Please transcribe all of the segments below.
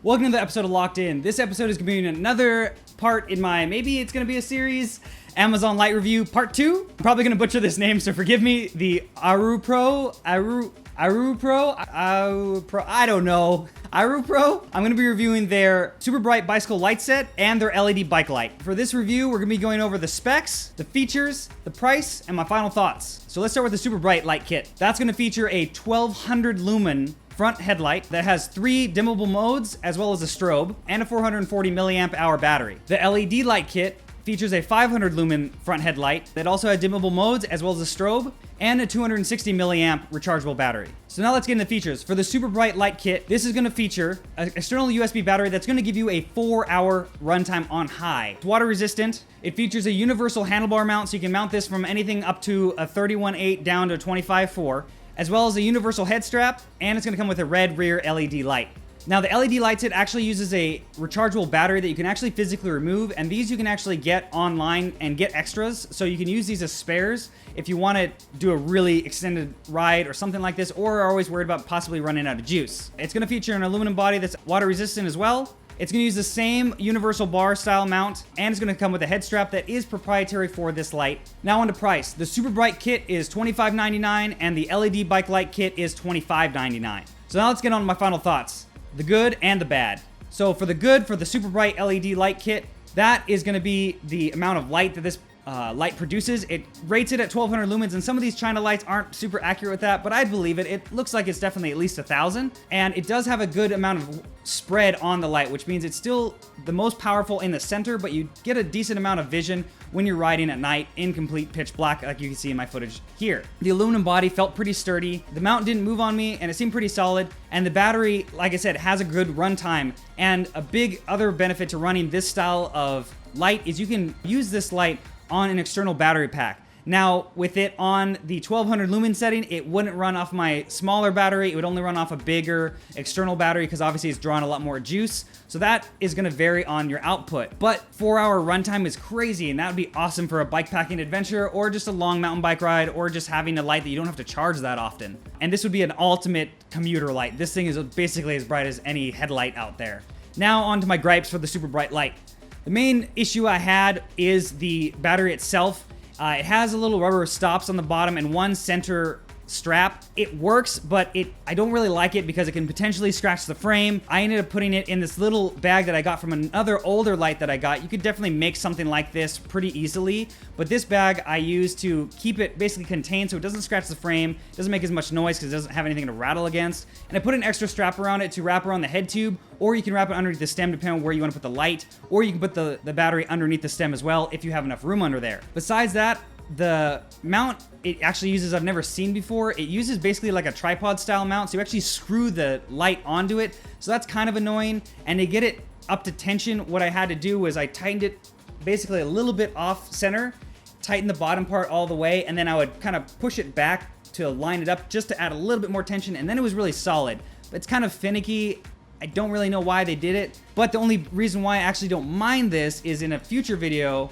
Welcome to the episode of Locked In. This episode is going to be another part in my, maybe it's going to be a series, Amazon Light Review Part 2. I'm probably going to butcher this name, so forgive me. The Aru Pro, I don't know. Aru Pro. I'm going to be reviewing their super bright bicycle light set and their LED bike light. For this review, we're going to be going over the specs, the features, the price, and my final thoughts. So let's start with the super bright light kit. That's going to feature a 1200 lumen front headlight that has 3 dimmable modes as well as a strobe and a 440 milliamp hour battery. The LED light kit features a 500 lumen front headlight that also has dimmable modes as well as a strobe and a 260 milliamp rechargeable battery. So now let's get into the features. For the super bright light kit, this is going to feature an external USB battery that's going to give you a 4-hour runtime on high. It's water resistant. It features a universal handlebar mount, so you can mount this from anything up to a 31.8 down to a 25.4. As well as a universal head strap, and it's going to come with a red rear LED light. Now the LED light set actually uses a rechargeable battery that you can actually physically remove, and these you can actually get online and get extras, so you can use these as spares if you want to do a really extended ride or something like this, or are always worried about possibly running out of juice. It's going to feature an aluminum body that's water resistant as well. It's going to use the same universal bar style mount, and it's going to come with a head strap that is proprietary for this light. Now on to price. The super bright kit is $25.99 and the LED bike light kit is $25.99. So now let's get on to my final thoughts. The good and the bad. So for the good, for the super bright LED light kit, that is going to be the amount of light that this light produces. It rates it at 1200 lumens, and some of these China lights aren't super accurate with that, but I'd believe it. It looks like it's definitely at least 1000, and it does have a good amount of spread on the light, which means it's still the most powerful in the center, but you get a decent amount of vision when you're riding at night in complete pitch black, like you can see in my footage here. The aluminum body felt pretty sturdy, the mount didn't move on me, and it seemed pretty solid, and the battery, like I said, has a good runtime. And a big other benefit to running this style of light is you can use this light on an external battery pack. Now, with it on the 1200 lumen setting, it wouldn't run off my smaller battery. It would only run off a bigger external battery because obviously it's drawing a lot more juice. So that is going to vary on your output. But 4-hour runtime is crazy, and that would be awesome for a bike packing adventure or just a long mountain bike ride or just having a light that you don't have to charge that often. And this would be an ultimate commuter light. This thing is basically as bright as any headlight out there. Now on to my gripes for the super bright light. The main issue I had is the battery itself. It has a little rubber stops on the bottom and one center strap. It works, but I don't really like it because it can potentially scratch the frame. I ended up putting it in this little bag that I got from another older light that I got. You could definitely make something like this pretty easily, but this bag I use to keep it basically contained so it doesn't scratch the frame, doesn't make as much noise because it doesn't have anything to rattle against. And I put an extra strap around it to wrap around the head tube, or you can wrap it underneath the stem depending on where you want to put the light, or you can put the battery underneath the stem as well if you have enough room under there. Besides that, the mount it actually uses I've never seen before. It uses basically like a tripod style mount, so you actually screw the light onto it, so that's kind of annoying. And to get it up to tension, what I had to do was I tightened it basically a little bit off center, tighten the bottom part all the way, and then I would kind of push it back to line it up just to add a little bit more tension, and then it was really solid. But it's kind of finicky. I don't really know why they did it, but the only reason why I actually don't mind this is in a future video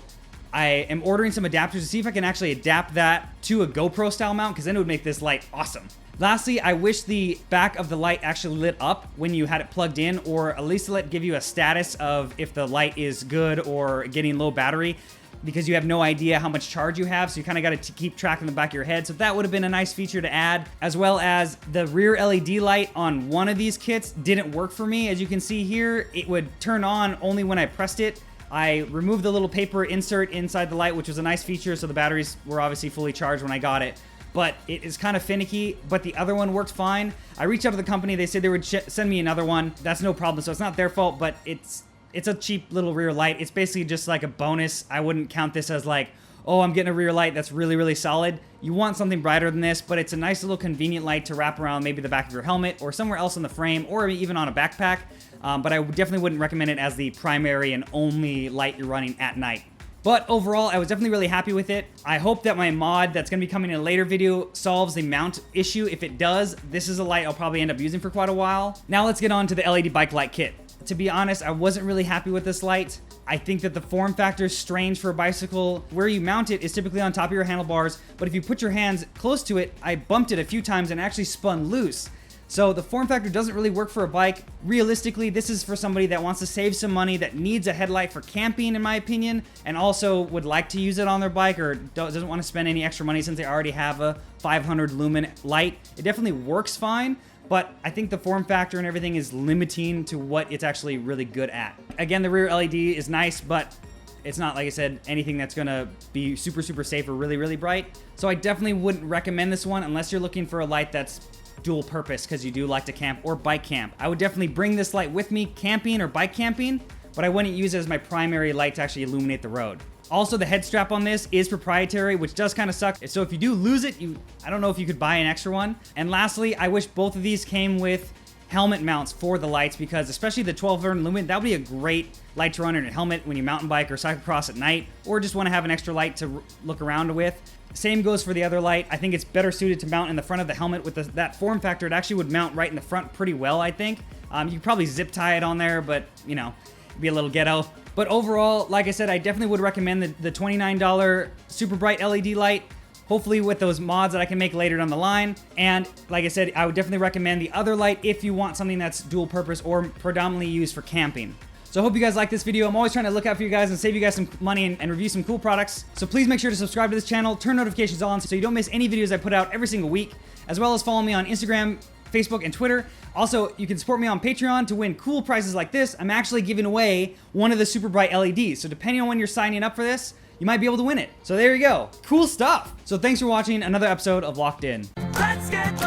I am ordering some adapters to see if I can actually adapt that to a GoPro style mount, because then it would make this light awesome. Lastly, I wish the back of the light actually lit up when you had it plugged in, or at least let give you a status of if the light is good or getting low battery, because you have no idea how much charge you have, so you kind of got to keep track in the back of your head. So that would have been a nice feature to add, as well as the rear LED light on one of these kits didn't work for me. As you can see here, it would turn on only when I pressed it. I removed the little paper insert inside the light, which was a nice feature, so the batteries were obviously fully charged when I got it. But it is kind of finicky, but the other one worked fine. I reached out to the company, they said they would send me another one. That's no problem, so it's not their fault, but it's a cheap little rear light. It's basically just like a bonus. I wouldn't count this as like, oh, I'm getting a rear light that's really, really solid. You want something brighter than this, but it's a nice little convenient light to wrap around maybe the back of your helmet or somewhere else on the frame, or even on a backpack. But I definitely wouldn't recommend it as the primary and only light you're running at night. But overall, I was definitely really happy with it. I hope that my mod that's going to be coming in a later video solves the mount issue. If it does, this is a light I'll probably end up using for quite a while. Now let's get on to the LED bike light kit. To be honest, I wasn't really happy with this light. I think that the form factor is strange for a bicycle. Where you mount it is typically on top of your handlebars, but if you put your hands close to it, I bumped it a few times and actually spun loose. So the form factor doesn't really work for a bike. Realistically, this is for somebody that wants to save some money, that needs a headlight for camping, in my opinion, and also would like to use it on their bike or doesn't want to spend any extra money since they already have a 500 lumen light. It definitely works fine, but I think the form factor and everything is limiting to what it's actually really good at. Again, the rear LED is nice, but it's not, like I said, anything that's gonna be super, super safe or really, really bright. So I definitely wouldn't recommend this one unless you're looking for a light that's dual purpose because you do like to camp or bike camp. I would definitely bring this light with me camping or bike camping, but I wouldn't use it as my primary light to actually illuminate the road. Also, the head strap on this is proprietary, which does kind of suck. So if you do lose it, I don't know if you could buy an extra one. And lastly, I wish both of these came with helmet mounts for the lights, because especially the 12 lumen, that would be a great light to run in a helmet when you mountain bike or cyclocross at night, or just want to have an extra light to look around with. Same goes for the other light. I think it's better suited to mount in the front of the helmet with that form factor. It actually would mount right in the front pretty well, I think. You could probably zip tie it on there, but you know, it'd be a little ghetto. But overall, like I said, I definitely would recommend the $29 super bright LED light, hopefully with those mods that I can make later down the line. And like I said, I would definitely recommend the other light if you want something that's dual purpose or predominantly used for camping. So I hope you guys like this video. I'm always trying to look out for you guys and save you guys some money and review some cool products. So please make sure to subscribe to this channel, turn notifications on so you don't miss any videos I put out every single week, as well as follow me on Instagram, Facebook, and Twitter. Also, you can support me on Patreon to win cool prizes like this. I'm actually giving away one of the super bright LEDs. So depending on when you're signing up for this, you might be able to win it. So there you go. Cool stuff. So thanks for watching another episode of Locked In. Let's get